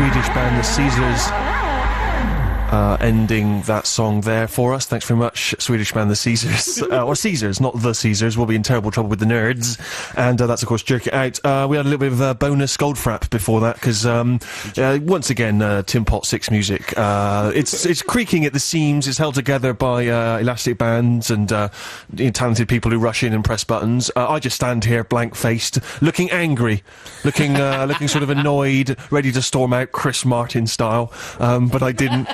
Swedish band The Caesars ending that song there for us. Thanks very much, Swedish band The Caesars. Or Caesars, not The Caesars. We'll be in terrible trouble with the nerds. And that's, of course, Jerk It Out. We had a little bit of bonus Goldfrapp before that, because once again, Tin Pot 6 music. It's creaking at the seams. It's held together by elastic bands and talented people who rush in and press buttons. I just stand here blank-faced, looking angry, looking sort of annoyed, ready to storm out Chris Martin style. But I didn't.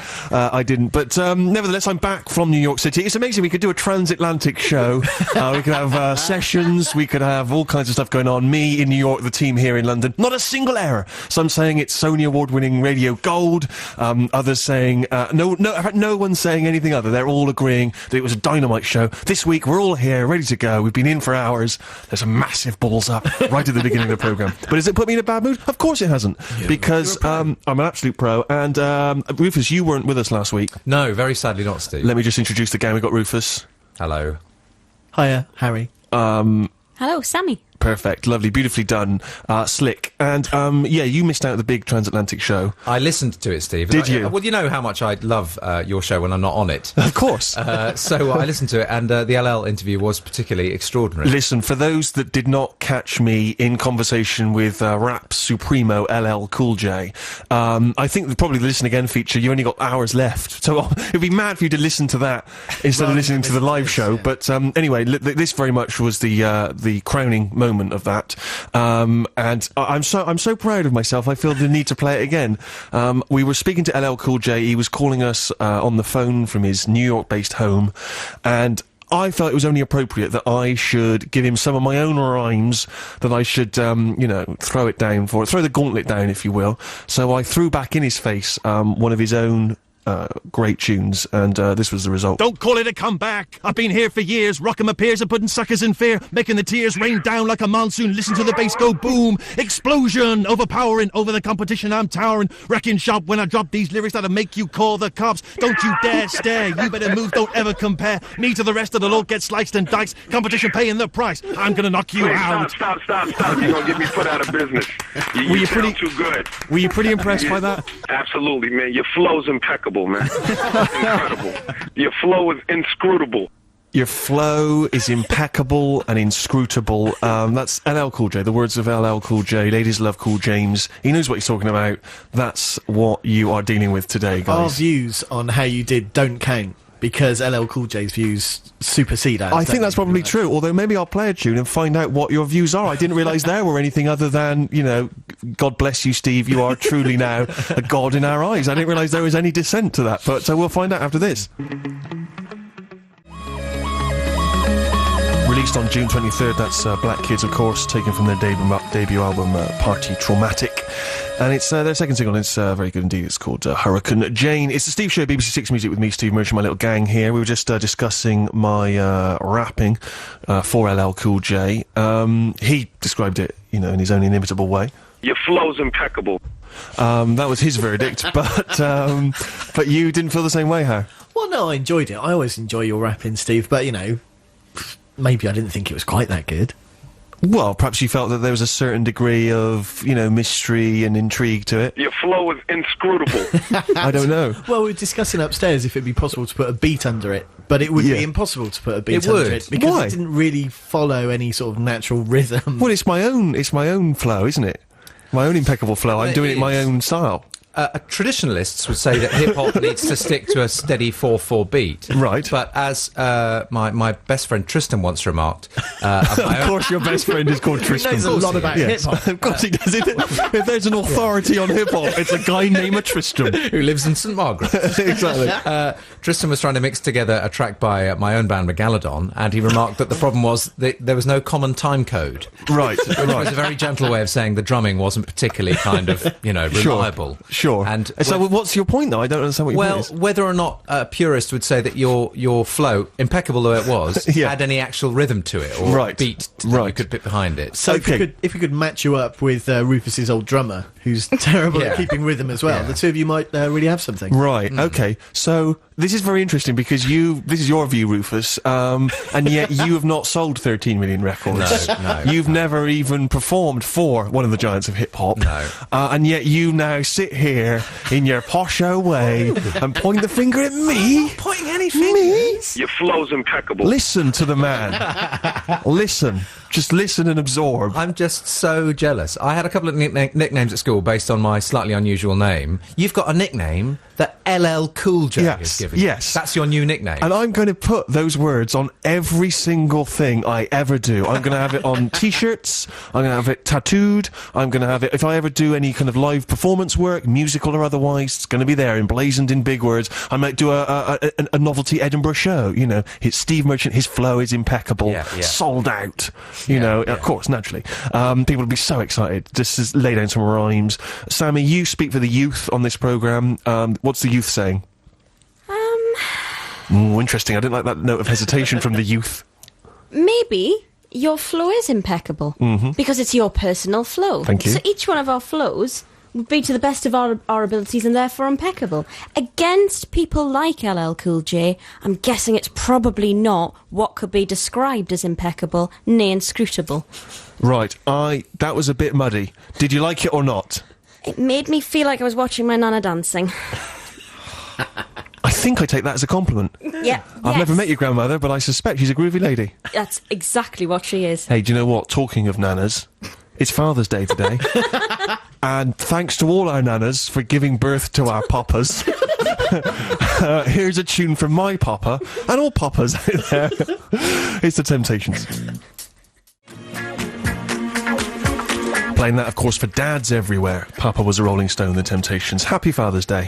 But nevertheless, I'm back from New York City. It's amazing. We could do a transatlantic show. We could have sessions. We could have all kinds of stuff going on. Me in New York, the team here in London. Not a single error. Some saying it's Sony Award-winning Radio Gold. Others saying no one's saying anything other. They're all agreeing that it was a dynamite show. This week, we're all here, ready to go. We've been in for hours. There's a massive balls up right at the beginning of the programme. But has it put me in a bad mood? Of course it hasn't. Yeah, because I'm an absolute pro. And Rufus, you weren't with us last week. No, very sadly not, Steve. Let me just introduce the gang. We've got Rufus. Hello. Hiya, Harry. Hello, Sammy. Perfect, lovely, beautifully done, slick. And, yeah, you missed out the big transatlantic show. I listened to it, Steve. Did you? Well, you know how much I love your show when I'm not on it. Of course. So I listened to it, and the LL interview was particularly extraordinary. Listen, for those that did not catch me in conversation with rap supremo LL Cool J, I think probably the Listen Again feature, you only got hours left. So it'd be mad for you to listen to that instead of listening to the live show. Yeah. But anyway, this very much was the crowning moment of that, and I'm so proud of myself. I feel the need to play it again. We were speaking to LL Cool J. He was calling us on the phone from his New York-based home, and I felt it was only appropriate that I should give him some of my own rhymes, that I should, throw the gauntlet down, if you will. So I threw back in his face one of his own great tunes, and this was the result. Don't call it a comeback. I've been here for years, rocking my peers and putting suckers in fear, making the tears rain down like a monsoon. Listen to the bass go boom, explosion, overpowering, over the competition I'm towering, wrecking shop when I drop these lyrics that'll make you call the cops. Don't you dare stare, you better move, don't ever compare me to the rest of the lot. Get sliced and diced, competition paying the price. I'm gonna knock you out. Stop. You're gonna get me put out of business. You sound too good. Were you pretty impressed by that? Absolutely, man. Your flow's impeccable, man. Incredible. Your flow is inscrutable. Your flow is impeccable and inscrutable. That's LL Cool J, the words of LL Cool J. Ladies love Cool James. He knows what he's talking about. That's what you are dealing with today, guys. Our views on how you did don't count, because LL Cool J's views supersede ours. I think that's probably true, although maybe I'll play a tune and find out what your views are. I didn't realise there were anything other than, God bless you, Steve, you are truly now a god in our eyes. I didn't realise there was any dissent to that, but we'll find out after this. Released on June 23rd, that's Black Kids, of course, taken from their debut album, Party Traumatic. And it's their second single, and it's very good indeed. It's called Hurricane Jane. It's the Steve Show, BBC6 Music with me, Steve Merchant, my little gang here. We were just discussing my rapping for LL Cool J. He described it, in his own inimitable way. Your flow's impeccable. That was his verdict, but you didn't feel the same way, Har? Well, no, I enjoyed it. I always enjoy your rapping, Steve, but, maybe I didn't think it was quite that good. Well, perhaps you felt that there was a certain degree of, mystery and intrigue to it. Your flow is inscrutable. I don't know. Well, we were discussing upstairs if it'd be possible to put a beat under it, but it would be impossible to put a beat under it, because Why? It didn't really follow any sort of natural rhythm. Well, it's my own flow, isn't it? My own impeccable flow. I'm doing it in my own style. Traditionalists would say that hip-hop needs to stick to a steady 4/4 beat. Right. But as my best friend Tristan once remarked... of course your best friend is called Tristan. He knows a lot about hip-hop. Of course he does. If there's an authority on hip-hop, it's a guy named Tristan. Who lives in St Margaret. Exactly. Tristan was trying to mix together a track by my own band, Megalodon, and he remarked that the problem was that there was no common time code. Right. Which was a very gentle way of saying the drumming wasn't particularly kind of, reliable. Sure. And so what's your point, though? I don't understand what your point is. Well, whether or not a purist would say that your flow, impeccable though it was, had any actual rhythm to it, or beat that you could put behind it. So if we could match you up with Rufus's old drummer, who's terrible Yeah. at keeping rhythm as well. Yeah. The two of you might really have something. Right, okay. So, this is very interesting because this is your view, Rufus, and yet you have not sold 13 million records. No, You've never even performed for one of the giants of hip-hop. No. And yet you now sit here in your posho way and point the finger at me. Pointing any fingers. Me? Your flow's impeccable. Listen to the man. Listen. Just listen and absorb. I'm just so jealous. I had a couple of nicknames at school based on my slightly unusual name. You've got a nickname that LL Cool J Yes, is giving you. yes. That's your new nickname. And I'm going to put those words on every single thing I ever do. I'm going to have it on T-shirts. I'm going to have it tattooed. I'm going to have it, if I ever do any kind of live performance work, musical or otherwise, it's going to be there, emblazoned in big words. I might do a novelty Edinburgh show, you know. It's Steve Merchant, his flow is impeccable, Yeah. sold out, you know, of course, naturally. People will be so excited. Just to lay down some rhymes. Sammy, you speak for the youth on this programme. What's the youth saying? Interesting. I didn't like that note of hesitation from the youth. Maybe your flow is impeccable because it's your personal flow. Thank you. So each one of our flows would be to the best of our abilities and therefore impeccable. Against people like LL Cool J, I'm guessing it's probably not what could be described as impeccable, nay inscrutable. Right, that was a bit muddy. Did you like it or not? It made me feel like I was watching my nana dancing. I think I take that as a compliment. Yeah. I've never met your grandmother, but I suspect she's a groovy lady. That's exactly what she is. Hey, do you know what? Talking of nanas, it's Father's Day today. And thanks to all our nanas for giving birth to our papas. Here's a tune from my papa, and all papas out there. It's The Temptations. Playing that, of course, for dads everywhere. Papa was a Rolling Stone, The Temptations. Happy Father's Day.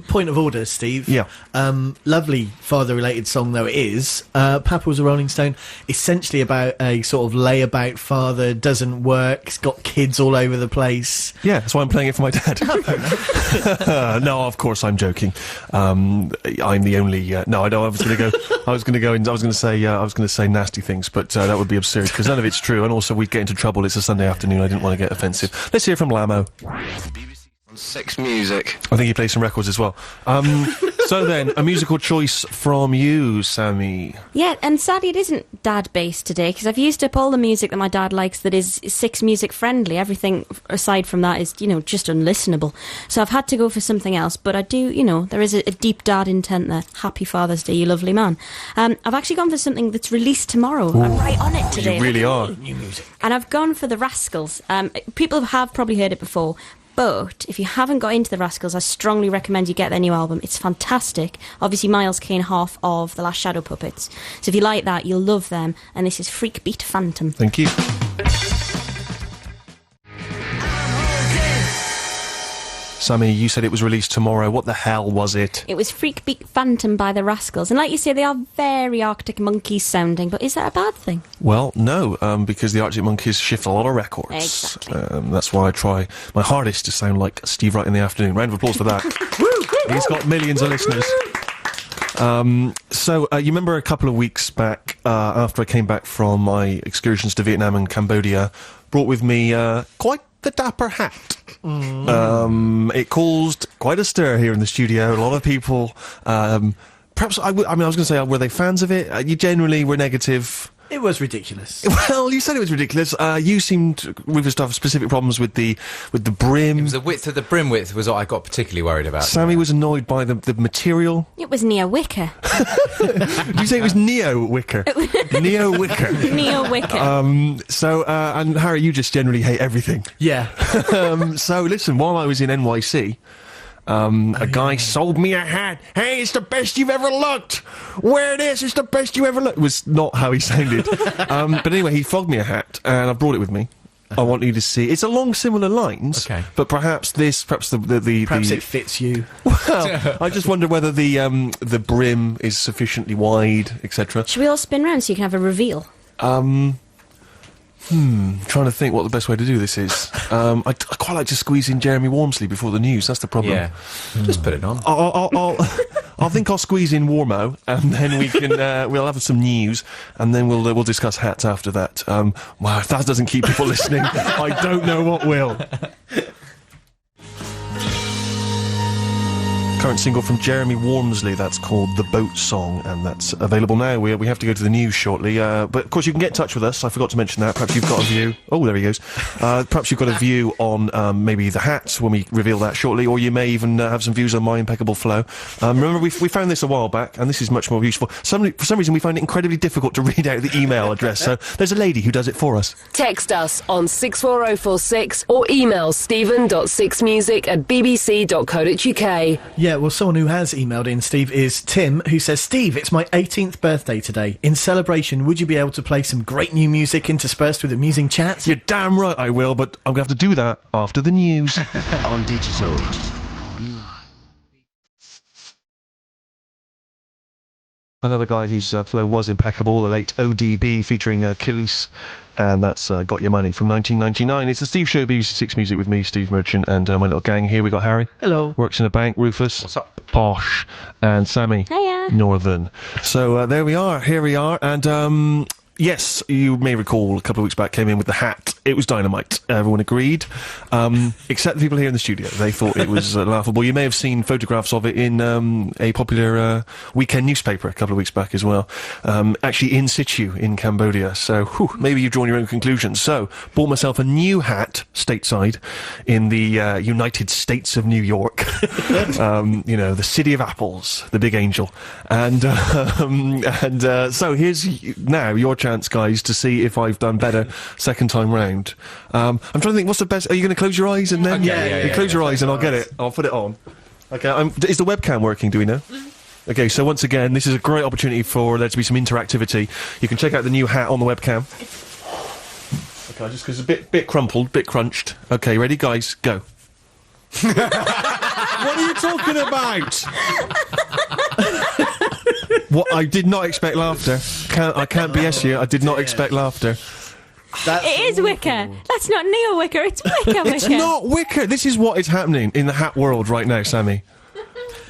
Point of order, Steve. Yeah. Lovely father-related song though it is. Papa was a Rolling Stone. Essentially about a sort of layabout father, doesn't work, he's got kids all over the place. Yeah, that's why I'm playing it for my dad. No, of course I'm joking. I'm the only. No, I know. I was going to say nasty things, but that would be absurd because none of it's true, and also we'd get into trouble. It's a Sunday afternoon. I didn't want to get offensive. Let's hear from Lamo. BBC6 music. I think he plays some records as well. So then, a musical choice from you, Sammy. Yeah, and sadly it isn't dad-based today, because I've used up all the music that my dad likes that is Six music friendly. Everything aside from that is, just unlistenable. So I've had to go for something else, but I do, there is a deep dad intent there. Happy Father's Day, you lovely man. I've actually gone for something that's released tomorrow. Ooh, I'm right on it today. You really are. New music. And I've gone for the Rascals. People have probably heard it before, but if you haven't got into the Rascals, I strongly recommend you get their new album. It's fantastic. Obviously, Miles Kane, half of The Last Shadow Puppets. So if you like that, you'll love them. And this is Freak Beat Phantom. Thank you. Sammy, you said it was released tomorrow. What the hell was it? It was Freak Beat Phantom by the Rascals. And like you say, they are very Arctic Monkeys sounding, but is that a bad thing? Well, no, because the Arctic Monkeys shift a lot of records. Exactly. That's why I try my hardest to sound like Steve Wright in the afternoon. Round of applause for that. He's got millions of listeners. So, you remember a couple of weeks back, after I came back from my excursions to Vietnam and Cambodia, brought with me quite the dapper hat. It caused quite a stir here in the studio. A lot of people, perhaps, I was going to say, were they fans of it? You generally were negative. It was ridiculous. Well, you said it was ridiculous. You seemed, Rufus, to have specific problems with the brim. It was the width of the brim width was what I got particularly worried about. Sammy was annoyed by the material. It was Neo Wicker. Did you say it was Neo Wicker? Neo Wicker. Neo Wicker. And Harry, you just generally hate everything. Yeah. So listen, while I was in NYC, a guy sold me a hat. Hey, it's the best you've ever looked. Wear this, it's the best you ever looked. It was not how he sounded. But anyway, he flogged me a hat, and I brought it with me. I want you to see. It's along similar lines, okay. But perhaps Perhaps it fits you. Well, I just wonder whether the brim is sufficiently wide, etc. Should we all spin round so you can have a reveal? Trying to think what the best way to do this is. I quite like to squeeze in Jeremy Wormsley before the news. That's the problem. Yeah, just put it on. I think I'll squeeze in Warmo, and then we can we'll have some news, and then we'll discuss hats after that. Wow, if that doesn't keep people listening, I don't know what will. Current single from Jeremy Wormsley, that's called The Boat Song, and that's available now. We have to go to the news shortly, but of course you can get in touch with us. I forgot to mention that. Perhaps you've got a view. Oh, there he goes. Perhaps you've got a view on maybe the hat when we reveal that shortly, or you may even have some views on my impeccable flow. Remember, we found this a while back, and this is much more useful. For some reason, we find it incredibly difficult to read out the email address, so there's a lady who does it for us. Text us on 64046 or email stephen.6music@bbc.co.uk. Yeah, well, someone who has emailed in, Steve, is Tim, who says, Steve, it's my 18th birthday today. In celebration, would you be able to play some great new music interspersed with amusing chats? You're damn right I will, but I'm going to have to do that after the news. On digital. Another guy whose flow was impeccable, the late ODB featuring Killis, and that's Got Your Money from 1999. It's the Steve Show, BBC6 Music with me, Steve Merchant, and my little gang here. We got Harry. Hello. Works in a bank. Rufus. What's up? Posh. And Sammy. Hiya. Northern. So there we are. Here we are. And yes, you may recall a couple of weeks back came in with the hat. It was dynamite. Everyone agreed. Except the people here in the studio. They thought it was laughable. You may have seen photographs of it in a popular weekend newspaper a couple of weeks back as well. Actually in situ in Cambodia. So maybe you've drawn your own conclusions. So bought myself a new hat stateside in the United States of New York. You know, the city of apples, the big angel. And so here's now your chance, guys, to see if I've done better second time round. I'm trying to think, what's the best? Are you going to close your eyes and then? Okay, You close your eyes and I'll get it. I'll put it on. Okay, is the webcam working, do we know? Okay, so once again, this is a great opportunity for there to be some interactivity. You can check out the new hat on the webcam. Okay, just because it's a bit crumpled, bit crunched. Okay, ready, guys? Go. What are you talking about? What? I did not expect laughter. I can't BS you. I did not expect laughter. It is Wicker. That's not Neo Wicker, it's Wicker Wicker. It's not Wicker. This is what is happening in the hat world right now, Sammy.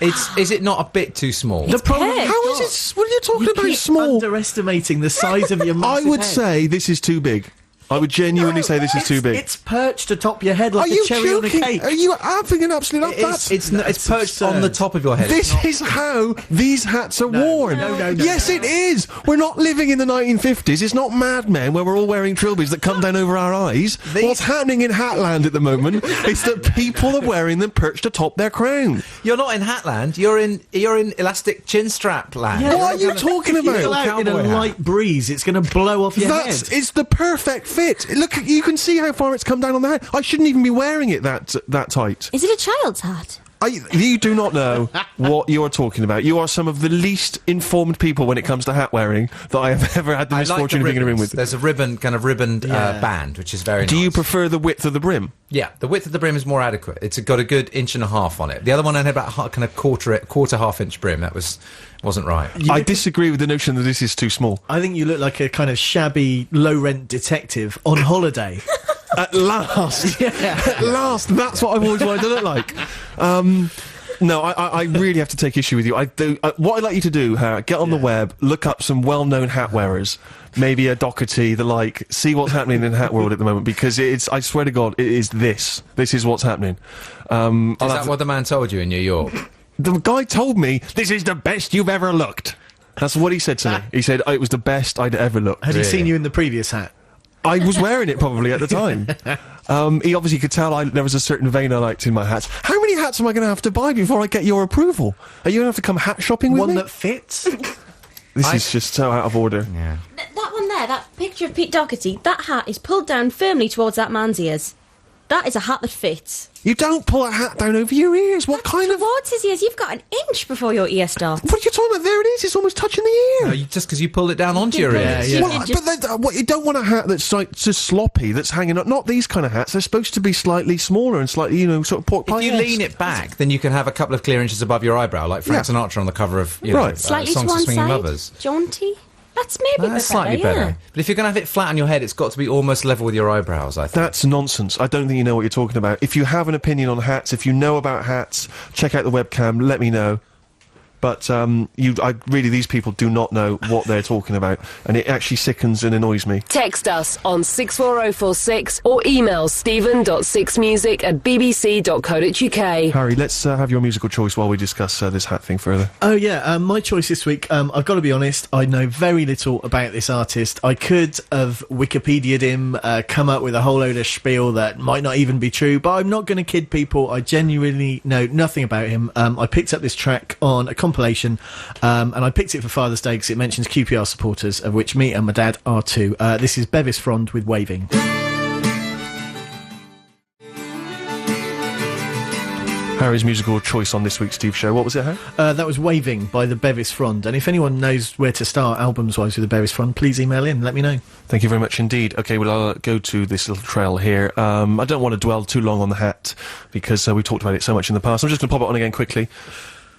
Is it not a bit too small? The problem Head. How is it? What are you talking you about? keep Small. underestimating the size of your I massive would head. say this is too big. I would genuinely say this is too big. It's perched atop your head like Are a you cherry on a joking? cake. Are you having an absolute? It's perched on the top of your head. This is how these hats are worn. no, Yes, it is. We're not living in the 1950s. It's not Mad Men where we're all wearing trilbies that come down over our eyes. What's happening in Hatland at the moment is that people are wearing them perched atop their crown. You're not in Hatland. You're in elastic chin strap land. Yeah, What are you talking If you about? go out in a Cowboy hat. light breeze, it's going to blow off your head. It's the perfect fit. Look, you can see how far it's come down on the hat. I shouldn't even be wearing it that tight. Is it a child's hat? You do not know what you're talking about. You are some of the least informed people when it comes to hat wearing that I have ever had the I like misfortune the of being in a room ribbons. with. There's a ribboned Yeah. band, which is very nice. Do you prefer the width of the brim? Yeah, the width of the brim is more adequate. It's got a good 1.5 inches on it. The other one had about kind of quarter half-inch brim. That wasn't right. I disagree with the notion that this is too small. I think you look like a kind of shabby, low-rent detective on holiday. At last, at last, that's what I've always wanted to look like. No, I really have to take issue with you. What I'd like you to do, get on the web, look up some well-known hat wearers, maybe a Doherty, the like, see what's happening in the hat world at the moment, because I swear to God, it is this. This is what's happening. Is that what the man told you in New York? The guy told me, this is the best you've ever looked. That's what he said to me. He said, it was the best I'd ever looked. Had he seen you in the previous hat? I was wearing it probably at the time. He obviously could tell there was a certain vein I liked in my hats. How many hats am I going to have to buy before I get your approval? Are you going to have to come hat shopping with One me? that fits? This is just so out of order. Yeah. That one there, that picture of Pete Doherty, that hat is pulled down firmly towards that man's ears. That is a hat that fits. You don't pull a hat down over your ears. What kind of... Towards his ears, you've got an inch before your ear starts. What are you talking about? There it is. It's almost touching the ear. No, just because you pulled it down onto your ears. yeah. Well, but you don't want a hat that's like just sloppy, that's hanging up. Not these kind of hats. They're supposed to be slightly smaller and slightly, sort of pork pie. If you lean it back, then you can have a couple of clear inches above your eyebrow, like Frank Yeah. Sinatra on the cover of Right. Slightly to Songs one for Swinging side, Lovers. jaunty. That's maybe That's slightly better. better. But if you're going to have it flat on your head, it's got to be almost level with your eyebrows, I think. That's nonsense. I don't think you know what you're talking about. If you have an opinion on hats, if you know about hats, check out the webcam, let me know. But really, these people do not know what they're talking about, and it actually sickens and annoys me. Text us on 64046 or email stephen.sixmusic@bbc.co.uk. Harry, let's have your musical choice while we discuss this hat thing further. Oh yeah, my choice this week, I've got to be honest, I know very little about this artist. I could have Wikipedia'd him, come up with a whole load of spiel that might not even be true, but I'm not going to kid people. I genuinely know nothing about him. I picked up this track on a compilation, and I picked it for Father's Day because it mentions QPR supporters, of which me and my dad are too. This is Bevis Frond with Waving. Harry's musical choice on this week's Steve Show. What was it, Harry? That was Waving by the Bevis Frond. And if anyone knows where to start albums-wise with the Bevis Frond, please email in, let me know. Thank you very much indeed. Okay, well, I'll go to this little trail here. I don't want to dwell too long on the hat, because we talked about it so much in the past. I'm just going to pop it on again quickly.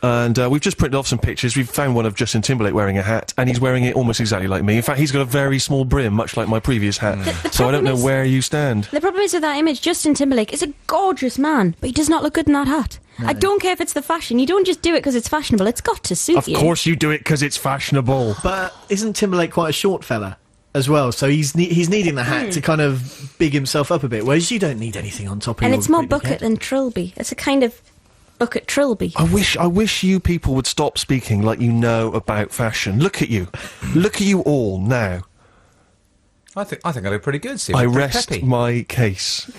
And we've just printed off some pictures. We've found one of Justin Timberlake wearing a hat, and he's wearing it almost exactly like me. In fact, he's got a very small brim, much like my previous hat. So I don't know where you stand. The problem is with that image, Justin Timberlake is a gorgeous man, but he does not look good in that hat. No. I don't care if it's the fashion. You don't just do it because it's fashionable. It's got to suit you. Of course you do it because it's fashionable. But isn't Timberlake quite a short fella as well? So he's needing the hat to kind of big himself up a bit, whereas you don't need anything on top of and your it's more big bucket head. than Trilby. It's a kind of bucket Trilby. I wish you people would stop speaking like you know about fashion. Look at you. Look at you all now. I think I do pretty good, Steve. I rest my case.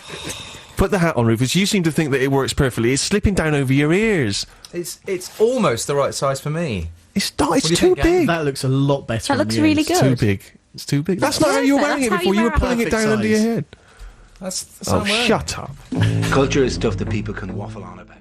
Put the hat on, Rufus. You seem to think that it works perfectly. It's slipping down over your ears. It's almost the right size for me. It's not. It's too big. That looks a lot better. That looks really good. It's too big. It's too big. That's not how you were wearing it before. You were pulling it down under your head. That's oh, shut up. Culture is stuff that people can waffle on about.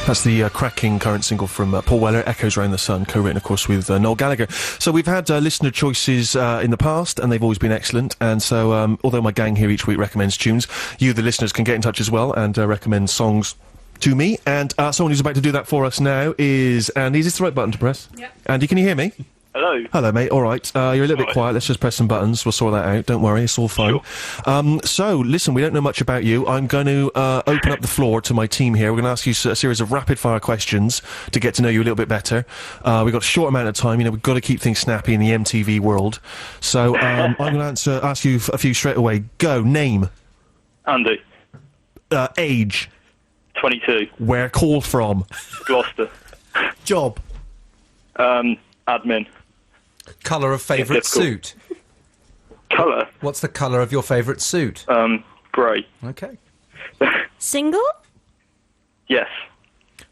That's the cracking current single from Paul Weller, Echoes Round the Sun, co-written, of course, with Noel Gallagher. So we've had listener choices in the past, and they've always been excellent. And so, although my gang here each week recommends tunes, you, the listeners, can get in touch as well and recommend songs to me. And someone who's about to do that for us now is Andy. Is this the right button to press? Yep. Andy, can you hear me? Hello. Hello, mate. All right. You're a little bit quiet. Let's just press some buttons. We'll sort that out. Don't worry. It's all fine. Sure. So, listen, we don't know much about you. I'm going to open up the floor to my team here. We're going to ask you a series of rapid-fire questions to get to know you a little bit better. We've got a short amount of time. You know, we've got to keep things snappy in the MTV world. So, I'm going to ask you a few straight away. Go. Name. Andy. Age. 22. Where called from? Gloucester. Job. Admin. Colour of favourite suit? Colour? What's the colour of your favourite suit? Grey. Okay. Single? Yes.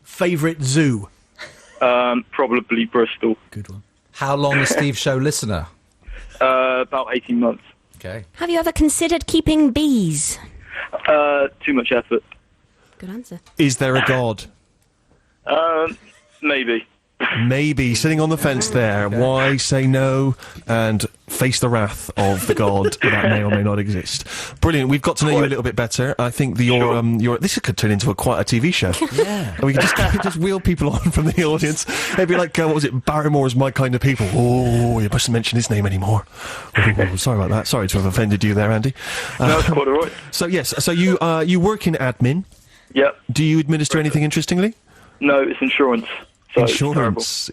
Favourite zoo? Probably Bristol. Good one. How long a Steve Show listener? About 18 months. Okay. Have you ever considered keeping bees? Too much effort. Good answer. Is there a God? Maybe. Maybe. Sitting on the fence there. Okay. Why say no and face the wrath of the God that may or may not exist? Brilliant. We've got to know you a little bit better. I think your this could turn into quite a TV show. Yeah. And we could just wheel people on from the audience. It'd be like, what was it? Barrymore's My Kind of People. Oh, you mustn't mention his name anymore. Oh, sorry about that. Sorry to have offended you there, Andy. No, it's quite all right. So, yes. So you work in admin. Yep. Do you administer anything interestingly? No, it's insurance. So Insurance.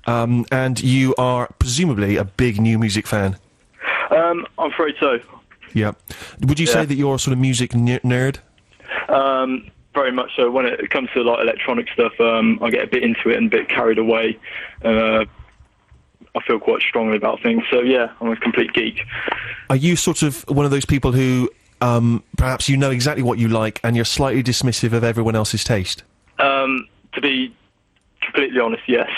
No. And you are presumably a big new music fan. I'm afraid so. Yeah. Would you say that you're a sort of music nerd? Very much so. When it comes to like electronic stuff, I get a bit into it and a bit carried away. I feel quite strongly about things. So yeah, I'm a complete geek. Are you sort of one of those people who perhaps you know exactly what you like and you're slightly dismissive of everyone else's taste? To be completely honest, yes.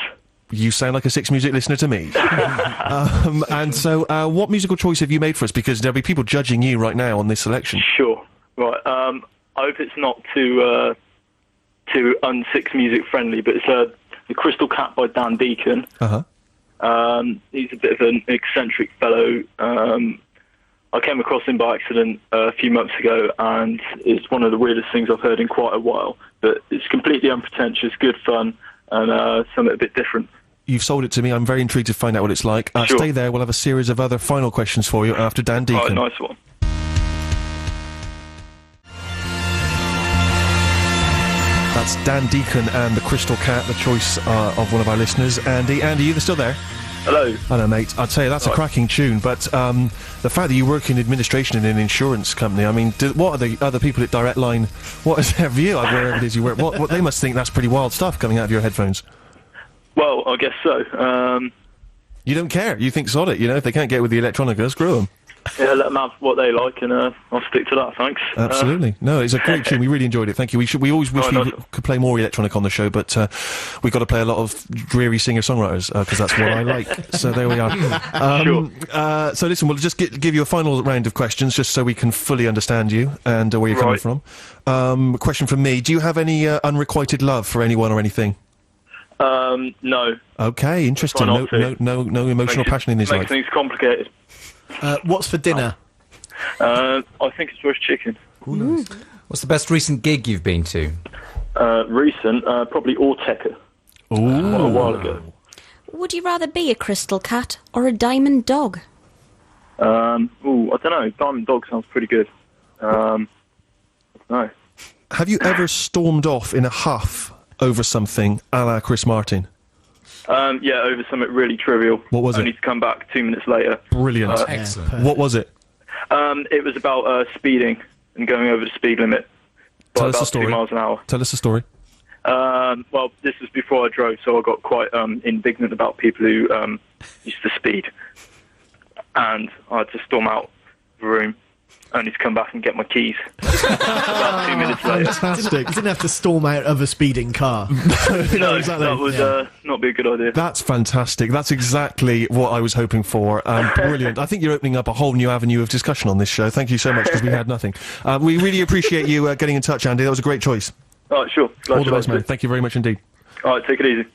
You sound like a Six Music listener to me. And so, what musical choice have you made for us? Because there'll be people judging you right now on this selection. Sure. Right. I hope it's not too un-Six Music friendly, but it's The Crystal Cat by Dan Deacon. Uh-huh. He's a bit of an eccentric fellow. I came across him by accident a few months ago, and it's one of the weirdest things I've heard in quite a while. But it's completely unpretentious, good fun, and something a bit different. You've sold it to me. I'm very intrigued to find out what it's like. Sure. Stay there. We'll have a series of other final questions for you after Dan Deacon. Nice one. That's Dan Deacon and the Crystal Cat, the choice of one of our listeners. Andy, you still there? Hello. Hello, mate. I'd say that's a cracking tune, but the fact that you work in administration in an insurance company, I mean, what are the other people at Direct Line, what is their view of wherever it is you work? What they must think that's pretty wild stuff coming out of your headphones. Well, I guess so. You don't care. You think sod it, you know, if they can't get with the electronica, screw them. Yeah, let them have what they like, and I'll stick to that, thanks. Absolutely. No, it's a great tune. We really enjoyed it. Thank you. We always wish we could play more electronic on the show, but we've got to play a lot of dreary singer-songwriters, because that's what I like. So there we are. Sure. So listen, we'll just give you a final round of questions, just so we can fully understand you and where you're coming from. A question from me. Do you have any unrequited love for anyone or anything? No. Okay, interesting. No emotional passion in his life. Makes things complicated. What's for dinner? I think it's roast chicken. Ooh, nice. What's the best recent gig you've been to? Recent, probably Orteca. Ooh. A while ago. Would you rather be a crystal cat or a diamond dog? I don't know. Diamond dog sounds pretty good. I don't know. Have you ever stormed off in a huff over something a la Chris Martin? Yeah, over something really trivial. What was it? I need to come back 2 minutes later. Brilliant. Excellent. What was it? It was about speeding and going over the speed limit by about 2 miles an hour. Tell us the story. Well, this was before I drove, so I got quite indignant about people who used to speed. And I had to storm out of the room, only to come back and get my keys about 2 minutes later. Fantastic. You didn't have to storm out of a speeding car. No, exactly. That would not be a good idea. That's fantastic. That's exactly what I was hoping for. Brilliant. I think you're opening up a whole new avenue of discussion on this show. Thank you so much, because we had nothing. We really appreciate you getting in touch, Andy. That was a great choice. All right, sure. All the best, man. Thank you very much indeed. All right, take it easy.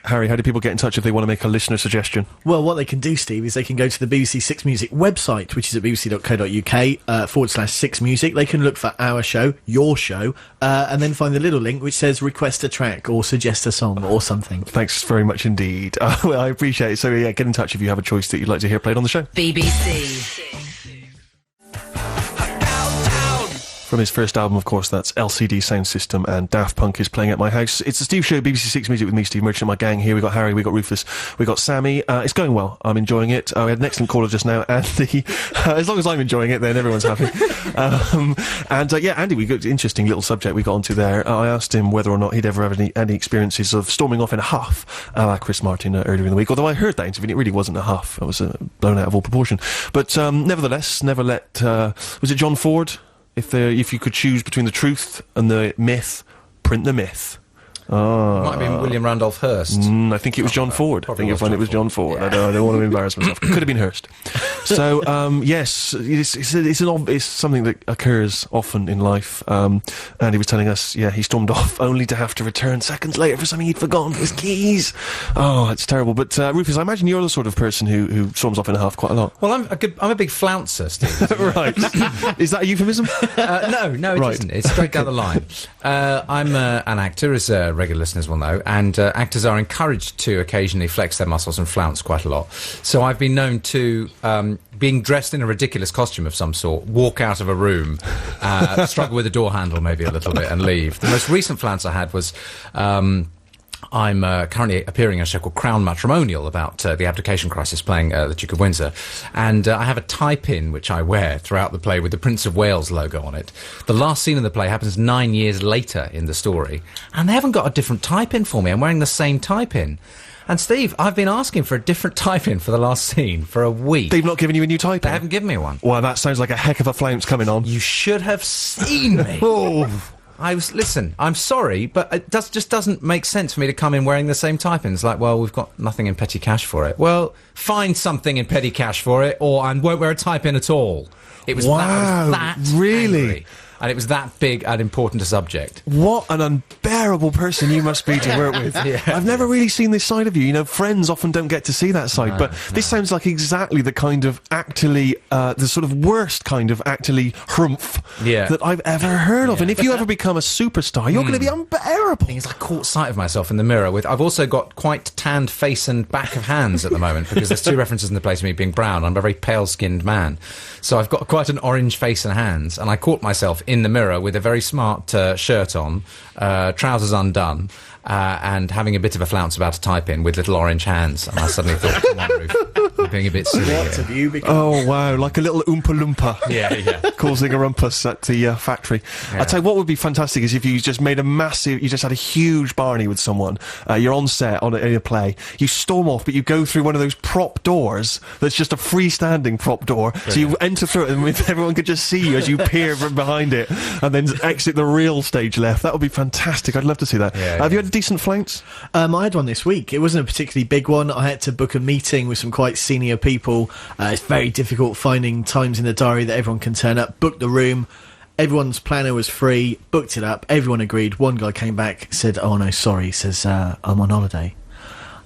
Harry, how do people get in touch if they want to make a listener suggestion? Well, what they can do, Steve, is they can go to the BBC6 Music website, which is at bbc.co.uk /6 music. They can look for our show, your show, and then find the little link which says request a track or suggest a song or something. Thanks very much indeed. Well, I appreciate it. So, yeah, get in touch if you have a choice that you'd like to hear played on the show. BBC. From his first album, of course, that's LCD Sound System, and Daft Punk is playing at my house. It's the Steve Show, BBC6 Music with me, Steve Merchant, my gang here. We got Harry, we got Rufus, we got Sammy. It's going well. I'm enjoying it. We had an excellent caller just now, Andy. As long as I'm enjoying it, then everyone's happy. Yeah, Andy, we got an interesting little subject we got onto there. I asked him whether or not he'd ever had any experiences of storming off in a huff, a la Chris Martin earlier in the week. Although I heard that interview, it really wasn't a huff. It was blown out of all proportion. But nevertheless, never let... was it John Ford? If you could choose between the truth and the myth, print the myth. Oh. Might have been William Randolph Hearst. I think it was John Ford. I think you'll find it was John Ford. Yeah. I don't want to embarrass myself. Could have been Hearst. So, yes, it's something that occurs often in life. And he was telling us, yeah, he stormed off only to have to return seconds later for something he'd forgotten, his keys. Oh, it's terrible. But, Rufus, I imagine you're the sort of person who storms off in a huff quite a lot. Well, I'm a big flouncer, Steve. Right. Is that a euphemism? No, it isn't. It's straight down the line. I'm an actor, as regular listeners will know, and actors are encouraged to occasionally flex their muscles and flounce quite a lot. So I've been known to, being dressed in a ridiculous costume of some sort, walk out of a room, struggle with the door handle maybe a little bit and leave. The most recent flounce I had was... I'm currently appearing in a show called Crown Matrimonial about the abdication crisis, playing the Duke of Windsor. And I have a tie-pin which I wear throughout the play with the Prince of Wales logo on it. The last scene of the play happens 9 years later in the story, and they haven't got a different tie-pin for me. I'm wearing the same tie-pin. And Steve, I've been asking for a different tie-pin for the last scene for a week. They've not given you a new tie-pin? They haven't given me one. Well, that sounds like a heck of a flounce coming on. You should have seen me. Oh... Listen, I'm sorry, but it just doesn't make sense for me to come in wearing the same tie-pins. Like, well, we've got nothing in petty cash for it. Well, find something in petty cash for it, or I won't wear a tie-pin at all. It was that really? Angry. And it was that big and important a subject. What an unbearable person you must be to work with. Yeah. I've never really seen this side of you. You know, friends often don't get to see that side, but this sounds like exactly the kind of actorly, the sort of worst kind of actorly hrumph that I've ever heard of. And if you ever become a superstar, you're going to be unbearable. I caught sight of myself in the mirror I've also got quite tanned face and back of hands at the moment, because there's two references in the play to me being brown. I'm a very pale-skinned man. So I've got quite an orange face and hands, and I caught myself in the mirror with a very smart shirt on, trousers undone, and having a bit of a flounce about to type in with little orange hands. And I suddenly thought, come on, Ruth, I'm being a bit silly What here. have you become? Oh, wow, like a little Oompa Loompa. Yeah. Causing a rumpus at the factory. Yeah. I'll tell you what would be fantastic is if you just made you just had a huge Barney with someone, you're on set in a play, you storm off, but you go through one of those prop doors that's just a freestanding prop door, so you enter through it and everyone could just see you as you peer from behind it, and then exit the real stage left. That would be fantastic. I'd love to see that. Have you had a decent flounce? I had one this week. It wasn't a particularly big one. I had to book a meeting with some quite senior people. It's very difficult finding times in the diary that everyone can turn up. Booked the room. Everyone's planner was free. Booked it up. Everyone agreed. One guy came back, said, "Oh no, sorry." He says, "I'm on holiday."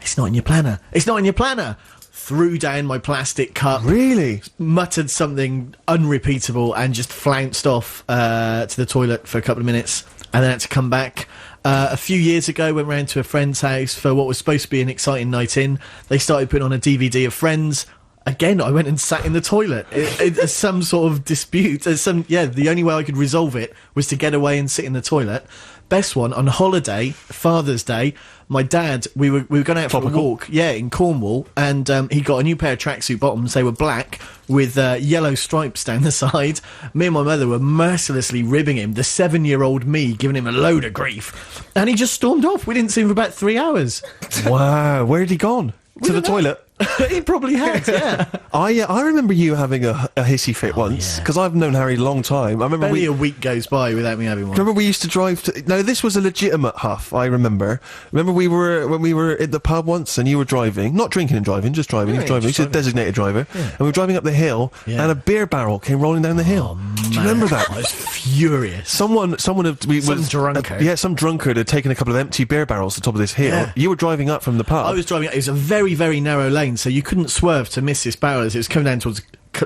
"It's not in your planner. It's not in your planner." Threw down my plastic cup. Really? Muttered something unrepeatable and just flounced off to the toilet for a couple of minutes, and then had to come back. A few years ago, went round to a friend's house for what was supposed to be an exciting night in. They started putting on a DVD of Friends. Again, I went and sat in the toilet. As some sort of dispute. The only way I could resolve it was to get away and sit in the toilet. Best one, on holiday, Father's Day, my dad, we were going out for a walk, in Cornwall, and he got a new pair of tracksuit bottoms. They were black with yellow stripes down the side. Me and my mother were mercilessly ribbing him, the 7-year-old me giving him a load of grief. And he just stormed off. We didn't see him for about 3 hours. Wow, where had he gone? To the toilet? He probably had, yeah. I remember you having a hissy fit once, because I've known Harry a long time. I remember Barely a week goes by without me having one. Remember we used to drive to... No, this was a legitimate huff, I remember. Remember when we were at the pub once and you were driving, not drinking and driving, just driving. Yeah, He was driving. He's a designated driver. Yeah. And we were driving up the hill and a beer barrel came rolling down the hill. Do you remember that? I was furious. Some drunkard. Some drunkard had taken a couple of empty beer barrels to the top of this hill. Yeah. You were driving up from the pub. I was driving. It was a very, very narrow lane, so you couldn't swerve to miss this barrel as it was coming down towards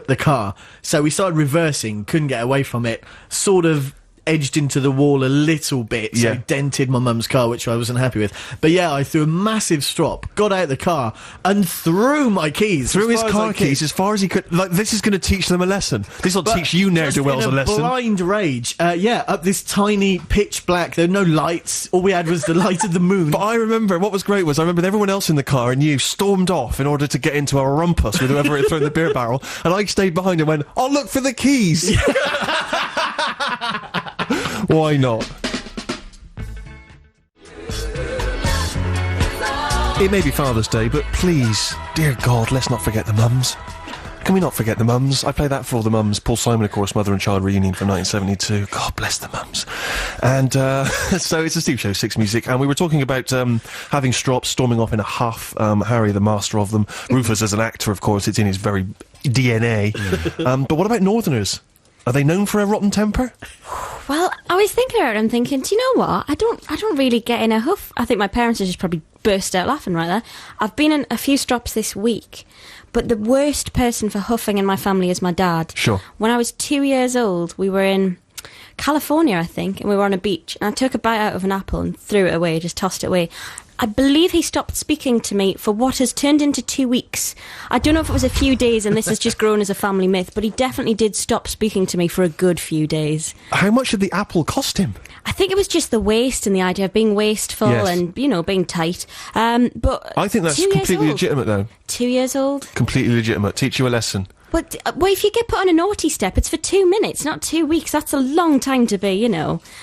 the car. So we started reversing, couldn't get away from it, sort of edged into the wall a little bit, so dented my mum's car, which I wasn't happy with. But yeah, I threw a massive strop, got out of the car, and threw my keys. Threw his car keys as far as he could. Like, this is going to teach them a lesson. This will teach you ne'er-do-wells a lesson. Blind rage. Up this tiny pitch black, there were no lights. All we had was the light of the moon. But I remember, what was great was, I remember everyone else in the car and you stormed off in order to get into a rumpus with whoever had thrown the beer barrel, and I stayed behind and went, "I'll look for the keys." Why not? It may be Father's Day, but please, dear God, let's not forget the mums. Can we not forget the mums? I play that for all the mums. Paul Simon, of course, Mother and Child Reunion from 1972. God bless the mums. And so it's a Steve Show, 6 Music, and we were talking about having strops, storming off in a huff, Harry, the master of them. Rufus as an actor, of course, it's in his very DNA. But what about Northerners? Are they known for a rotten temper? Well, I was thinking about it and thinking, do you know what? I don't really get in a huff. I think my parents have just probably burst out laughing right there. I've been in a few strops this week, but the worst person for huffing in my family is my dad. Sure. When I was 2 years old, we were in California, I think, and we were on a beach, and I took a bite out of an apple and threw it away, just tossed it away. I believe he stopped speaking to me for what has turned into 2 weeks. I don't know if it was a few days and this has just grown as a family myth, but he definitely did stop speaking to me for a good few days. How much did the apple cost him? I think it was just the waste and the idea of being wasteful and, being tight. But I think that's completely legitimate, though. 2 years old? Completely legitimate. Teach you a lesson. But if you get put on a naughty step, it's for 2 minutes, not 2 weeks. That's a long time to be,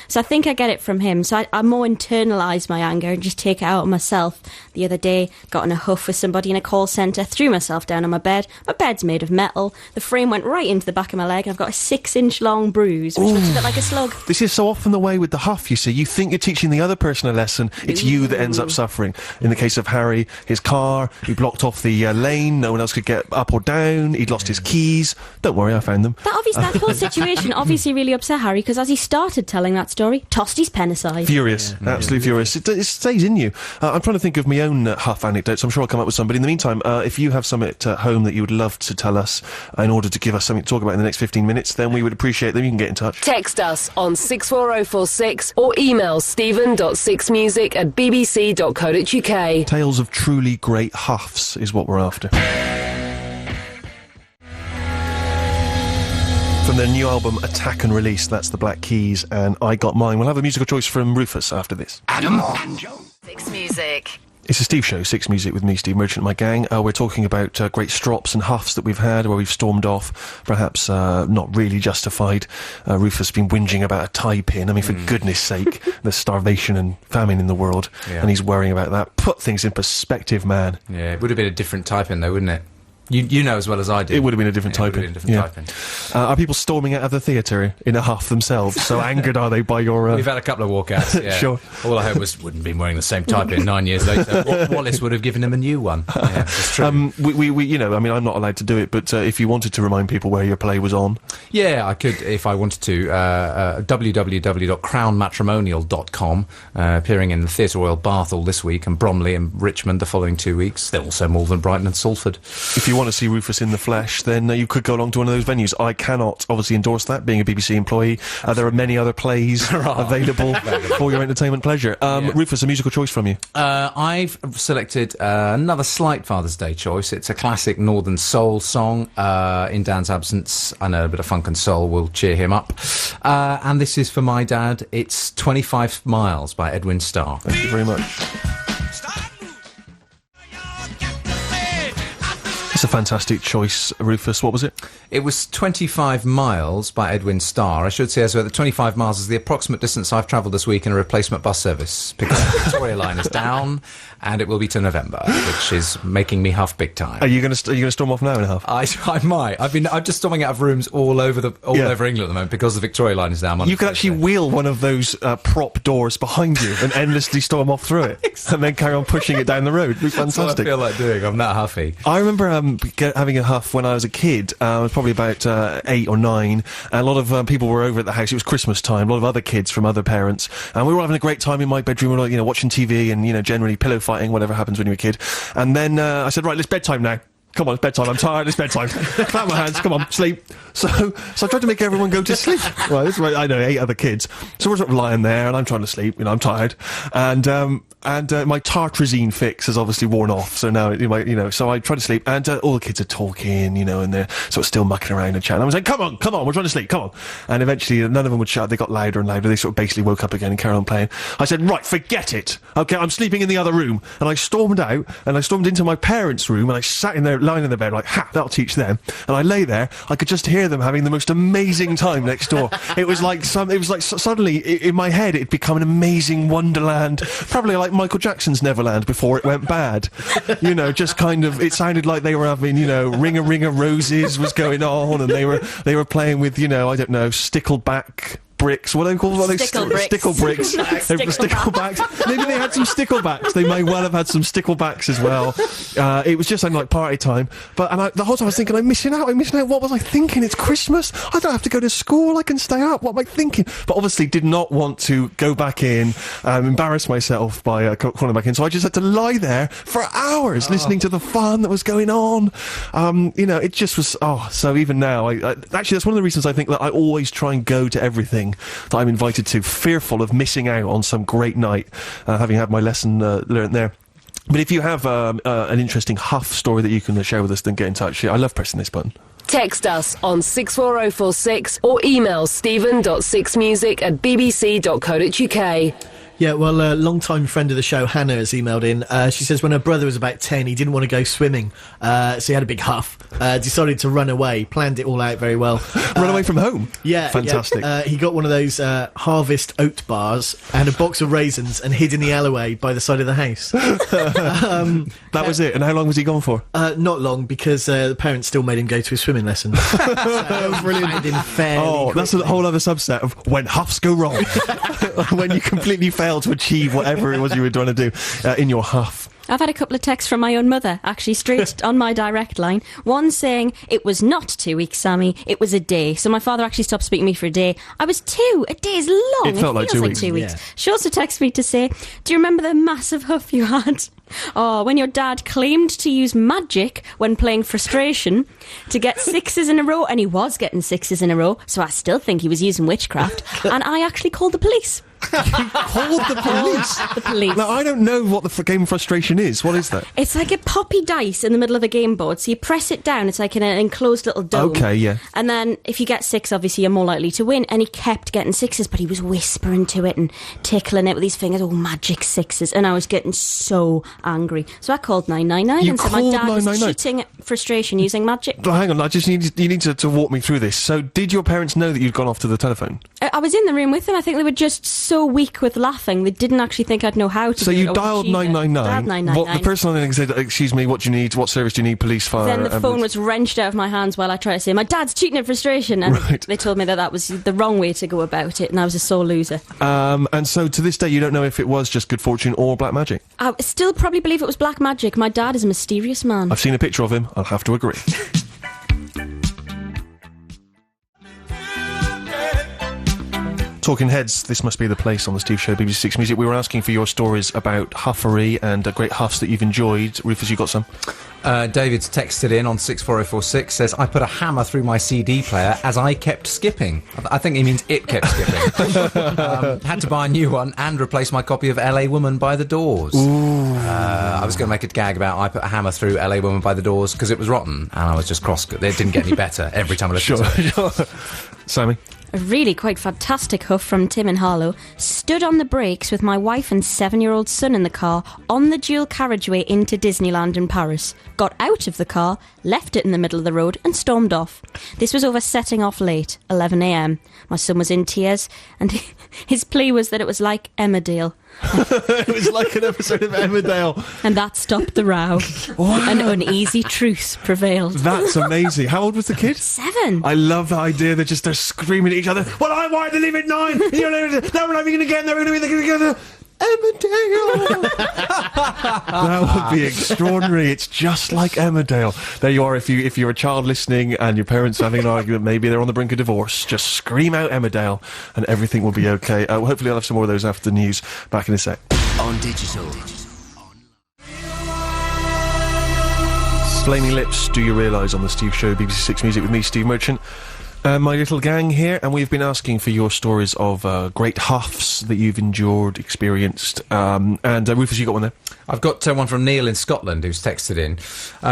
So I think I get it from him. So I more internalise my anger and just take it out on myself. The other day, got in a huff with somebody in a call centre, threw myself down on my bed. My bed's made of metal. The frame went right into the back of my leg. I've got a 6-inch long bruise, which looks a bit like a slug. This is so often the way with the huff, you see. You think you're teaching the other person a lesson. It's you that ends up suffering. In the case of Harry, his car, he blocked off the lane. No one else could get up or down. He'd lost his keys. Don't worry, I found them. That whole situation obviously really upset Harry, because as he started telling that story, tossed his pen aside. Furious. Absolutely furious. It stays in you. I'm trying to think of my own huff anecdotes. I'm sure I'll come up with some. But in the meantime, if you have something at home that you would love to tell us in order to give us something to talk about in the next 15 minutes, then we would appreciate them. You can get in touch. Text us on 64046 or email stephen.6music@bbc.co.uk. Tales of truly great huffs is what we're after. From their new album Attack and Release. That's the Black Keys, and I Got Mine. We'll have a musical choice from Rufus after this. Adam and Joe. Six Music. It's a Steve show, Six Music with me, Steve Merchant, and my gang. We're talking about great strops and huffs that we've had, where we've stormed off, perhaps not really justified. Rufus has been whinging about a tie pin. I mean, for goodness sake, there's starvation and famine in the world, and he's worrying about that. Put things in perspective, man. Yeah, it would have been a different tie pin, though, wouldn't it? You know as well as I do. It would have been a different type. Are people storming out of the theatre in a huff themselves? So angered are they by your... We've had a couple of walkouts, yeah. Sure. All I hope was wouldn't be wearing the same type in 9 years later. Wallace would have given him a new one. Yeah, that's true. We you know, I mean, I'm not allowed to do it, but if you wanted to remind people where your play was on... Yeah, I could, if I wanted to. www.crownmatrimonial.com, appearing in the Theatre Royal Bath all this week, and Bromley and Richmond the following 2 weeks. They're also Malvern, Brighton and Salford. If you want to see Rufus in the flesh, then you could go along to one of those venues. I cannot obviously endorse that, being a BBC employee. There are many other plays available for your entertainment pleasure. Rufus, a musical choice from you. I've selected another slight Father's Day choice. It's a classic Northern Soul song. In Dan's absence, I know a bit of funk and soul will cheer him up. And this is for my dad. It's 25 Miles by Edwin Starr. Thank you very much. It's a fantastic choice, Rufus. What was it? It was 25 Miles by Edwin Starr. I should say as well that 25 miles is the approximate distance I've travelled this week in a replacement bus service, because the Victoria line is down, and it will be to November, which is making me huff big time. Are you going to storm off now in a huff? I might. I'm just storming out of rooms all over over England at the moment because the Victoria line is down. You could actually wheel one of those prop doors behind you and endlessly storm off through it, and then carry on pushing it down the road. It'd be fantastic. That's what I feel like doing. I'm that huffy. I remember having a huff when I was a kid. I was probably about 8 or 9, and a lot of people were over at the house. It was Christmas time. A lot of other kids from other parents, and we were all having a great time in my bedroom. We were, watching TV and generally pillow fighting, whatever happens when you're a kid. And then I said, right, it's bedtime now. Come on, it's bedtime. I'm tired. It's bedtime. Clap my hands. Come on, sleep. So I tried to make everyone go to sleep. Right, this is right. I know 8 other kids. So we're sort of lying there, and I'm trying to sleep. I'm tired, and my tartrazine fix has obviously worn off. So now, so I try to sleep, and all the kids are talking, and they're sort of still mucking around and chatting. I was like, come on, we're trying to sleep. Come on. And eventually, none of them would shout. They got louder and louder. They sort of basically woke up again and carried on playing. I said, right, forget it. Okay, I'm sleeping in the other room. And I stormed out, and I stormed into my parents' room, and I sat in there, lying in the bed, like, ha, that'll teach them. And I lay there. I could just hear them having the most amazing time next door. It was like suddenly in my head it'd become an amazing wonderland, probably like Michael Jackson's Neverland before it went bad. Just kind of, it sounded like they were having, Ring a Ring of Roses was going on, and they were playing with, I don't know, stickleback bricks. What are they called? Stickle bricks. Sticklebacks. Maybe they had some sticklebacks. They may well have had some sticklebacks as well. It was just like party time. But the whole time I was thinking, I'm missing out. What was I thinking? It's Christmas. I don't have to go to school. I can stay up. What am I thinking? But obviously did not want to go back in, embarrass myself by calling back in. So I just had to lie there for hours listening to the fun that was going on. It just was. So even now, actually, that's one of the reasons I think that I always try and go to everything that I'm invited to, fearful of missing out on some great night, having had my lesson learnt there. But if you have an interesting huff story that you can share with us, then get in touch. I love pressing this button. Text us on 64046 or email stephen.sixmusic@bbc.co.uk. Yeah, well, a long-time friend of the show, Hannah, has emailed in. She says when her brother was about 10, he didn't want to go swimming, so he had a big huff. Decided to run away, planned it all out very well. Run away from home? Yeah. Fantastic. Yeah. He got one of those Harvest oat bars and a box of raisins and hid in the alleyway by the side of the house. That was it? And how long was he gone for? Not long, because the parents still made him go to his swimming lessons. Brilliant. Found him fairly that's a whole other subset of when huffs go wrong. When you completely fail to achieve whatever it was you were trying to do in your huff. I've had a couple of texts from my own mother, actually, straight on my direct line. One saying, it was not 2 weeks, Sammy, it was a day. So my father actually stopped speaking to me for a day. I was 2. A day is long. It felt like 2 weeks. 2 weeks. Yeah. She also texted me to say, do you remember the massive huff you had? When your dad claimed to use magic when playing Frustration to get 6s in a row, and he was getting 6s in a row, so I still think he was using witchcraft, and I actually called the police. Called the police? The police. Now, I don't know what the game of frustration is. What is that? It's like a poppy dice in the middle of a game board. So you press it down. It's like in an enclosed little dome. Okay, yeah. And then if you get 6, obviously you're more likely to win. And he kept getting 6s, but he was whispering to it and tickling it with his fingers. Oh, magic 6s. And I was getting so angry. So I called 999 You and said my called dad was 999? cheating frustration using magic. Well, hang on, you need to walk me through this. So, did your parents know that you'd gone off to the telephone? I was in the room with them. I think they were just so weak with laughing. They didn't actually think I'd know how to So do it. you dialed 999. Dialed 999. The person on the thing said, "Excuse me, what do you need? What service do you need? Police, fire." Then the phone ambulance?" was wrenched out of my hands while I tried to say, my dad's cheating in frustration. And Right. they told me that was the wrong way to go about it, and I was a sore loser. And so to this day, you don't know if it was just good fortune or black magic. I still probably believe it was black magic. My dad is a mysterious man. I've seen a picture of him. I'll have to agree. Talking Heads, this must be the place on the Steve Show, BBC6 Music. We were asking for your stories about huffery and great huffs that you've enjoyed. Rufus, you got some? David's texted in on 64046, says, I put a hammer through my CD player as I kept skipping. I think he means it kept skipping. Had to buy a new one and replace my copy of LA Woman by the Doors. I was going to make a gag about I put a hammer through LA Woman by the Doors because it was rotten, and I was just cross. It didn't get any better every time I listened to it. Sure. Sammy? A really quite fantastic huff from Tim in Harlow. Stood on the brakes with my wife and 7-year-old son in the car on the dual carriageway into Disneyland in Paris. Got out of the car, left it in the middle of the road and stormed off. This was over setting off late, 11 a.m. My son was in tears and his plea was that it was like Emmerdale. It was like an episode of Emmerdale. And that stopped the row. An uneasy truce prevailed. That's amazing. How old was the kid? 7. I love the idea they're screaming at each other. Well, I wanted to leave at 9. You're never going to get there. We're going to be together. Emmerdale. That would be extraordinary. It's just like Emmerdale. There you are. If you're a child listening and your parents are having an argument, maybe they're on the brink of divorce, just scream out Emmerdale and everything will be okay. Hopefully I'll have some more of those after the news. Back in a sec. On digital. Flaming Lips, Do You Realise, on the Steve Show, BBC6 Music, with me, Steve Merchant. My little gang here, and we've been asking for your stories of great huffs that you've endured, experienced. Rufus, you got one there? I've got one from Neil in Scotland who's texted in.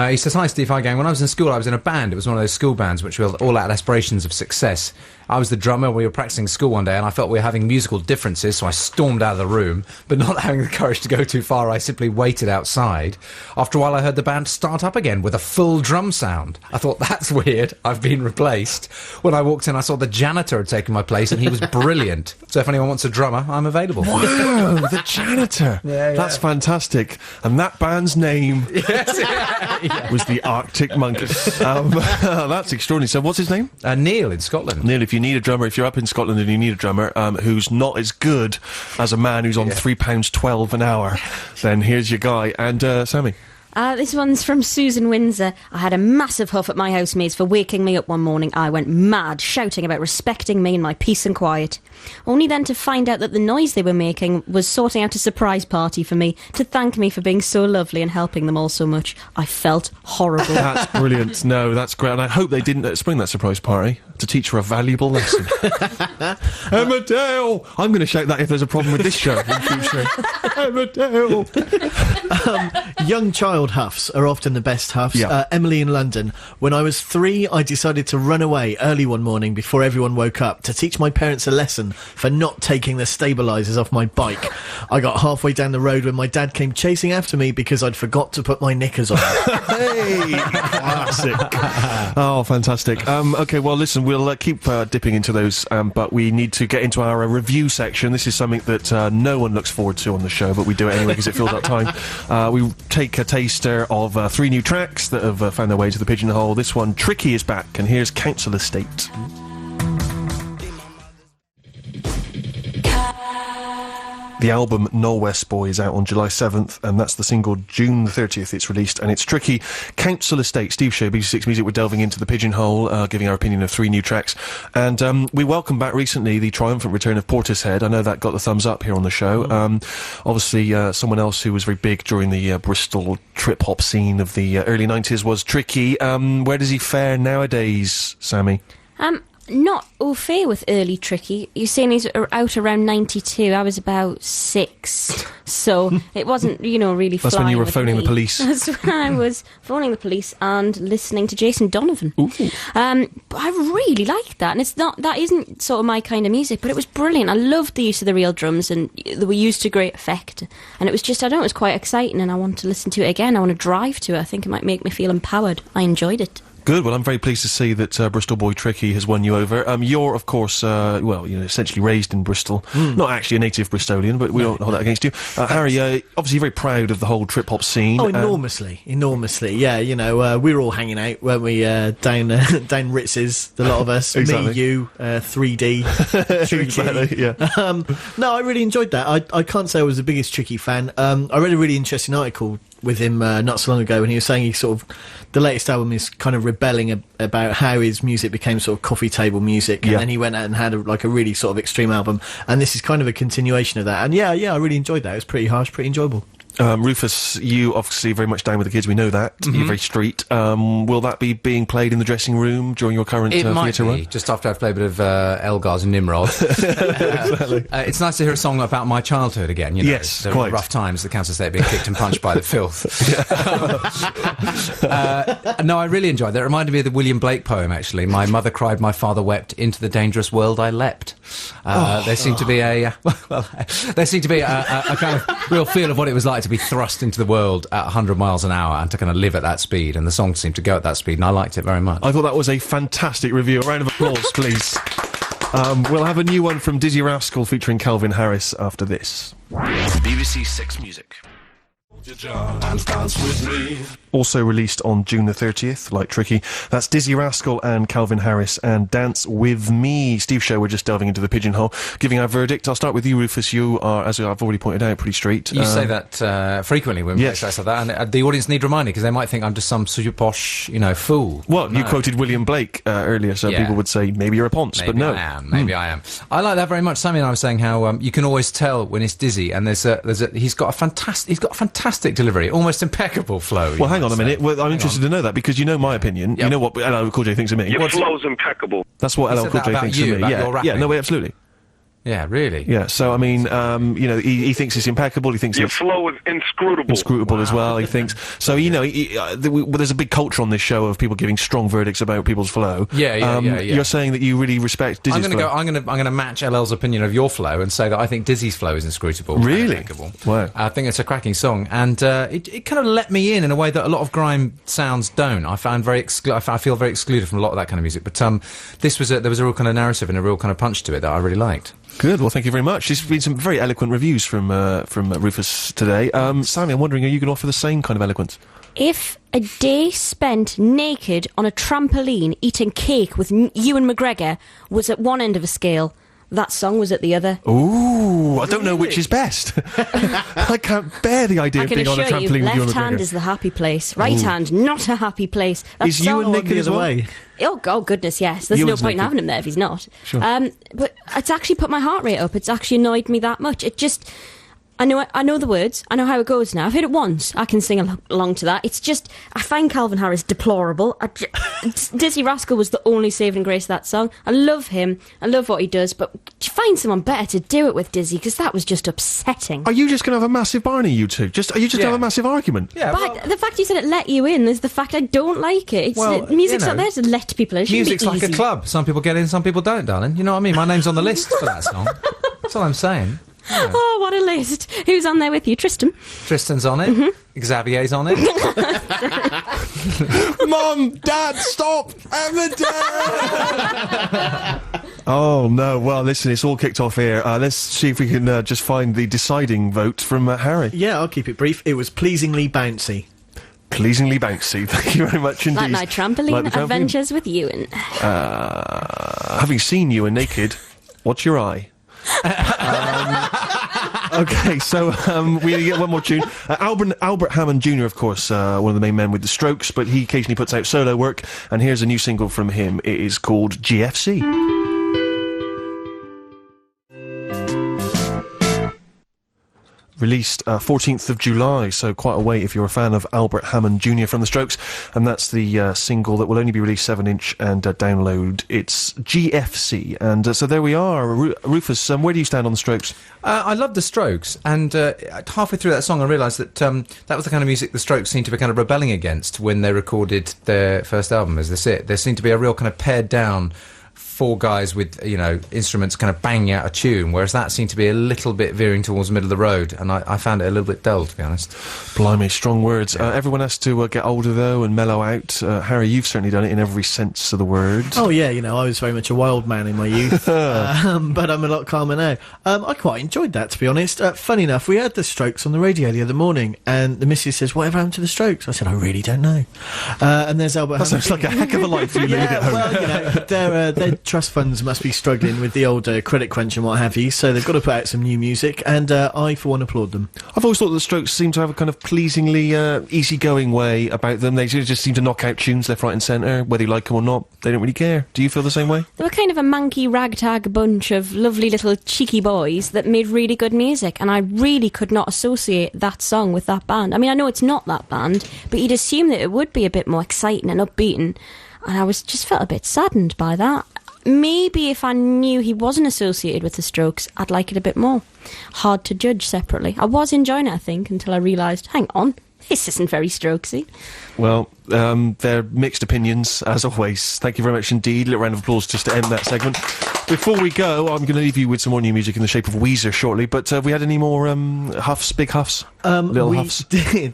He says, hi Steve, hi gang. When I was in school, I was in a band. It was one of those school bands which were all out aspirations of success. I was the drummer. We were practicing school one day and I felt we were having musical differences, so I stormed out of the room, but not having the courage to go too far, I simply waited outside. After a while, I heard the band start up again with a full drum sound. I thought, that's weird. I've been replaced. When I walked in, I saw the janitor had taken my place and he was brilliant. So if anyone wants a drummer, I'm available. Wow, the janitor. Yeah. That's fantastic. And that band's name Yes. was the Arctic Monkeys. That's extraordinary. So what's his name? Neil in Scotland. Neil, if you need a drummer, if you're up in Scotland and you need a drummer who's not as good as a man who's on £3.12 an hour, then here's your guy. And Sammy? This one's from Susan Windsor. I had a massive huff at my housemates for waking me up one morning. I went mad, shouting about respecting me and my peace and quiet. Only then to find out that the noise they were making was sorting out a surprise party for me, to thank me for being so lovely and helping them all so much. I felt horrible. That's brilliant. No, that's great. And I hope they didn't spring that surprise party to teach her a valuable lesson. Emmerdale! I'm going to shout that if there's a problem with this show in future. Emmerdale! Young child huffs are often the best huffs. Yeah. Emily in London. When I was 3, I decided to run away early one morning before everyone woke up to teach my parents a lesson for not taking the stabilisers off my bike. I got halfway down the road when my dad came chasing after me because I'd forgot to put my knickers on. Hey! Classic. Oh, fantastic. Okay, well, listen, we'll keep dipping into those, but we need to get into our review section. This is something that no one looks forward to on the show, but we do it anyway because it fills up time. We take a taster of 3 new tracks that have found their way to the pigeonhole. This one, Tricky, is back, and here's Council Estate. The album Null West Boy is out on July 7th, and that's the single June 30th it's released, and it's Tricky. Council Estate, Steve Show, BBC6 Music, we're delving into the pigeonhole, giving our opinion of 3 new tracks. And we welcomed back recently the triumphant return of Portishead. I know that got the thumbs up here on the show. Obviously, someone else who was very big during the Bristol trip-hop scene of the early 90s was Tricky. Where does he fare nowadays, Sammy? not au fait with early Tricky. You're saying he's out around 92. I was about 6. So it wasn't, really That's flying when you were with phoning me. the police. That's when I was phoning the police and listening to Jason Donovan. But I really liked that. And that isn't sort of my kind of music, but it was brilliant. I loved the use of the real drums, and they were used to great effect. And it was just, it was quite exciting, and I want to listen to it again. I want to drive to it. I think it might make me feel empowered. I enjoyed it. Good. Well, I'm very pleased to see that Bristol boy Tricky has won you over. You're, of course, essentially raised in Bristol. Not actually a native Bristolian, but we don't hold that against you. Harry, obviously very proud of the whole trip-hop scene. Oh, enormously. Yeah, we were all hanging out, weren't we, down Ritz's, the lot of us. Exactly. Me, you, 3D, Tricky. Exactly, yeah. No, I really enjoyed that. I can't say I was the biggest Tricky fan. I read a really interesting article with him not so long ago, and he was saying the latest album is kind of rebelling about how his music became sort of coffee table music, and then he went out and had a really sort of extreme album, and this is kind of a continuation of that. And yeah, I really enjoyed that. It was pretty harsh, pretty enjoyable. Rufus, you obviously very much down with the kids, we know that. You're very street. Will that be being played in the dressing room during your current theatre run? Just after I've played a bit of Elgar's and Nimrod. Exactly. It's nice to hear a song about my childhood again, Yes, the quite. rough times, the council estate being kicked and punched by the filth. No, I really enjoyed that. It reminded me of the William Blake poem, actually. My mother cried, my father wept, into the dangerous world I leapt. There seemed to be a kind of real feel of what it was like to be thrust into the world at 100 miles an hour and to kind of live at that speed, and the song seemed to go at that speed, and I liked it very much. I thought that was a fantastic review. A round of applause, please. We'll have a new one from Dizzy Rascal featuring Calvin Harris after this. BBC6 Music. Also released on June the 30th, like Tricky. That's Dizzy Rascal and Calvin Harris and Dance With Me. Steve Show, we're just delving into the pigeonhole, giving our verdict. I'll start with you, Rufus. You are, as I've already pointed out, pretty straight. You say that frequently when we say stuff like that, and the audience need reminding, because they might think I'm just some super posh, fool. Well, you quoted William Blake earlier, so people would say, maybe you're a ponce, but no. Maybe I am. I like that very much. Sammy and I were saying how you can always tell when it's Dizzy, and he's got a fantastic delivery, almost impeccable flow. Well, hang on a minute. Well, I'm interested to know that, because you know my opinion. Yep. You know what LL Cool J thinks of me. Your flow's impeccable. That's what LL Cool J thinks of me. Yeah, no way, absolutely. Yeah, really. Yeah, so I mean, he thinks it's impeccable. He thinks your flow is inscrutable. Inscrutable as well. He thinks so. There's a big culture on this show of people giving strong verdicts about people's flow. Yeah. You're saying that you really respect Dizzy's flow. I'm going to match LL's opinion of your flow and say that I think Dizzy's flow is inscrutable. Really? Wow. I think it's a cracking song, and it kind of let me in a way that a lot of grime sounds don't. I feel very excluded from a lot of that kind of music. But there was a real kind of narrative and a real kind of punch to it that I really liked. Good. Well, thank you very much. There's been some very eloquent reviews from Rufus today. Sammy, I'm wondering, are you going to offer the same kind of eloquence? If a day spent naked on a trampoline eating cake with Ewan McGregor was at one end of a scale, that song was at the other. Ooh, I don't know which is best. I can't bear the idea of being on a trampoline with Ewan McGregor. Left hand is the happy place. Right hand, not a happy place. Is Ewan naked as well? Oh goodness, yes. There's no point in having him there if he's not. Sure. But it's actually put my heart rate up. It's actually annoyed me that much. It just... I know the words. I know how it goes now. I've heard it once. I can sing along to that. It's just, I find Calvin Harris deplorable. Dizzy Rascal was the only saving grace of that song. I love him. I love what he does. But find someone better to do it with, Dizzy, because that was just upsetting. Are you just going to have a massive Barney, you two? Are you just going to have a massive argument? Yeah. But the fact you said it let you in is the fact I don't like it. Music's not there to let people in. Music's like a club. Some people get in, some people don't, darling. You know what I mean? My name's on the list for that song. That's all I'm saying. Yeah. Oh, what a list. Who's on there with you? Tristan? Tristan's on it. Mm-hmm. Xavier's on it. Mum, Dad, stop! Emma, Oh, no. Well, listen, it's all kicked off here. Let's see if we can just find the deciding vote from Harry. Yeah, I'll keep it brief. It was pleasingly bouncy. Pleasingly bouncy. Thank you very much indeed. Like my trampoline adventures with Ewan. Having seen Ewan naked, what's your eye? Okay, so we get one more tune. Albert Hammond Jr., of course, one of the main men with the Strokes, but he occasionally puts out solo work, and here's a new single from him. It is called GFC. released 14th of July, so quite a wait if you're a fan of Albert Hammond Jr. from The Strokes, and that's the single that will only be released 7-inch and download. It's GFC, and so there we are. Rufus, where do you stand on The Strokes? I love The Strokes, and halfway through that song I realised that that was the kind of music The Strokes seemed to be kind of rebelling against when they recorded their first album, Is This It? There seemed to be a real kind of pared down four guys with, instruments kind of banging out a tune, whereas that seemed to be a little bit veering towards the middle of the road, and I found it a little bit dull, to be honest. Blimey, strong words. Everyone has to get older, though, and mellow out. Harry, you've certainly done it in every sense of the word. Oh, yeah, I was very much a wild man in my youth, but I'm a lot calmer now. I quite enjoyed that, to be honest. Funny enough, we heard The Strokes on the radio the other morning, and the missus says, whatever happened to The Strokes? I said, I really don't know. And there's Albert Hammond. That sounds like a heck of a life you lead at home. Well, their trust funds must be struggling with the old credit crunch and what have you, so they've got to put out some new music, and I, for one, applaud them. I've always thought that The Strokes seem to have a kind of pleasingly easygoing way about them. They just seem to knock out tunes left, right and centre, whether you like them or not. They don't really care. Do you feel the same way? They were kind of a manky ragtag bunch of lovely little cheeky boys that made really good music, and I really could not associate that song with that band. I mean, I know it's not that band, but you'd assume that it would be a bit more exciting and upbeat, and I just felt a bit saddened by that. Maybe if I knew he wasn't associated with The Strokes, I'd like it a bit more. Hard to judge separately. I was enjoying it, I think, until I realised, hang on, this isn't very Strokesy. Well, they're mixed opinions, as always. Thank you very much indeed. A little round of applause just to end that segment. Before we go, I'm going to leave you with some more new music in the shape of Weezer shortly, but have we had any more huffs, big huffs? Little huffs?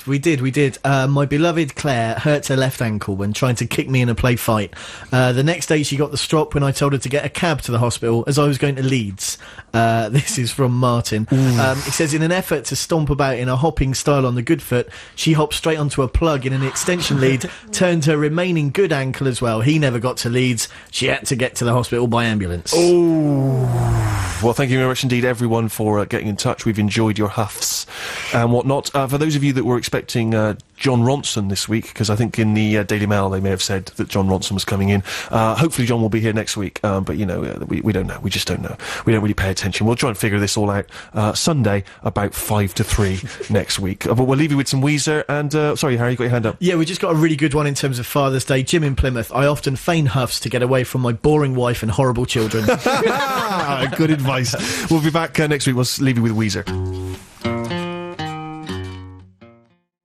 We did. My beloved Claire hurt her left ankle when trying to kick me in a play fight. The next day she got the strop when I told her to get a cab to the hospital as I was going to Leeds. This is from Martin. He says, in an effort to stomp about in a hopping style on the good foot, she hopped straight onto a plug in an extension lead, turned her remaining good ankle as well. He never got to Leeds. She had to get to the hospital by ambulance. Well, thank you very much indeed, everyone, for getting in touch. We've enjoyed your huffs and whatnot. For those of you that were expecting John Ronson this week, because I think in the Daily Mail they may have said that John Ronson was coming in. Hopefully John will be here next week, but, we don't know. We just don't know. We don't really pay attention. We'll try and figure this all out Sunday about 5 to 3 next week. But we'll leave you with some Weezer, and, sorry, Harry, you got your hand up. Yeah, we just got a really good one in terms of Father's Day. Jim in Plymouth. I often feign huffs to get away from my boring wife and horrible children. Good advice. We'll be back next week. We'll leave you with Weezer.